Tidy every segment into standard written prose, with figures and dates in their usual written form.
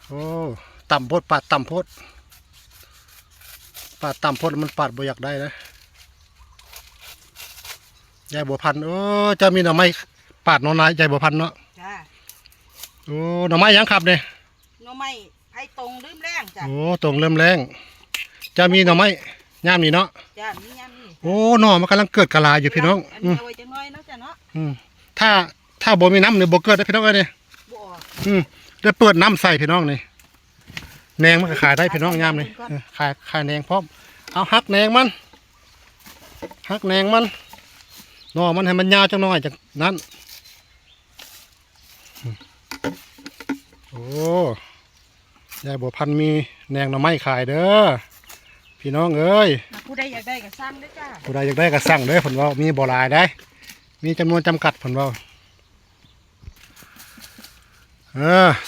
โอ้ต่ำโพดปาดต่ำโพดปาดต่ำโพดมันปาดบ่อยากได้นะยายบัวพันธุ์โอ้จะมีหน่อไม้ปาดหน่อไม้ยายบัวพันธุ์เนาะจ้าโอ้หน่อไม้ยังครับเนี่ยหน่อไม้ไผ่ตรงลืมแรงจ้ะโอ้ตรงเริ่มแรงจะมีหน่อไม้ย่ามนี่เนาะจ้ามียามนี่โอ้หน่อมันกำลังเกิดกะลาอยู่พี่น้องอันนี้เอาไว้จังน้อยเนาะจ้ะเนาะถ้าบ่มีน้ำเนี่ยบ่เกิดได้พี่น้องเอ้ยเนี่ยบ่ออกได้เปิดน้ำใส่พี่น้องนี่แหนงมันก็ขายได้พี่น้องย่ามนี่ขายแหนงพร้อมเอาหักแหนงมันหักแหนงมันหน่อมันให้มันยาวจังหน่อยจากนั้นโอ้ยายบัวพันธุ์มีแหนงหน่อไม้ขายเด้อพี่น้องเอ้ยผู้ใดอยากได้ก็สั่งได้จ้าผู้ใดอยากได้ก็สั่งเด้อผลว่ามีบ่หลายได้มีจำนวนจำกัดผลว่า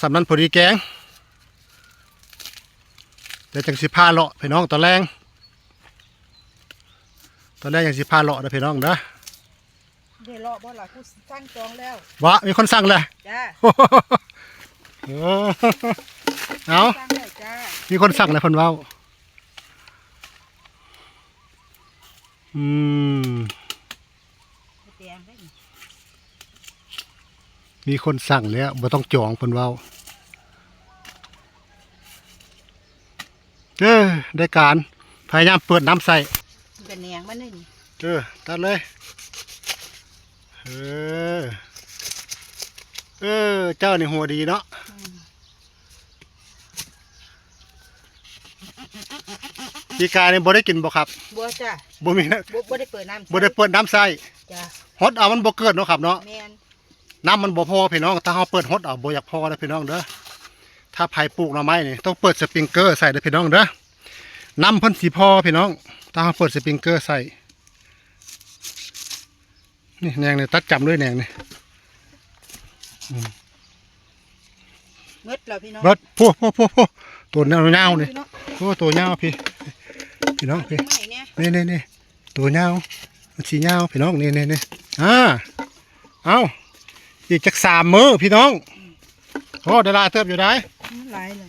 สำนันพอดีแกงเดี๋ยวจังสิพาเลาะพี่น้องตอนแรกยังสิพาเลาะนะพี่น้องเด้อเดี๋ยวเลาะบ่ล่ะผู้สั่งจองแล้ววะมีคนสั่งเลยจ้าเอามีคนสั่งเลยคนเว้ามีคนสั่งแล้วบ่ต้องจองคนเว้าได้การพยายามเปิดน้ำใส่เป็นแหนงมันนี่ตัดเลยเจ้านี่หัวดีเนาะปีกายนี่บ่ได้กินบ่ครับบ่จ้ะบ่มีนะบ่ได้เปิดน้ำบ่ได้เปิดน้ำใส่จ้ะฮดเอามันบ่เกิดเนาะครับเนาะแม่นน้ำมันบ่พอพี่น้องถ้าเราเปิดฮดเอาบ่อยากพอนะพี่น้องเด้อถ้าไผปลูกหน่อไม้นี่ต้องเปิดสปริงเกอร์ใส่เด้อพี่น้องเด้อน้ำเพิ่นสิพอพี่น้องถ้าเราเปิดสปริงเกอร์ใส่นี่แหนงนี่ตัดจำด้วยแหนงนี่มืดแล้วพี่น้องรถพวกตัวเน่านี่โอ้ตัวเน่าพี่น้องพี่นี่ตัวเน่ามันสีเน่าพี่น้องนี่เอาอีกจาก3 มื้อพี่น้องโอ้ดาราเติบอยู่ได้หลายเลย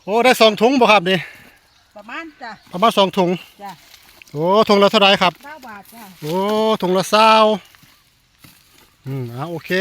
โอ้ได้2 ถุงบ่ครับนี่ประมาณจ้ะประมาณ2 ถุงจ้ะโอ้ถุงละเท่าไรครับ9 บาทจ้ะโอ้ถุงละ20โอเค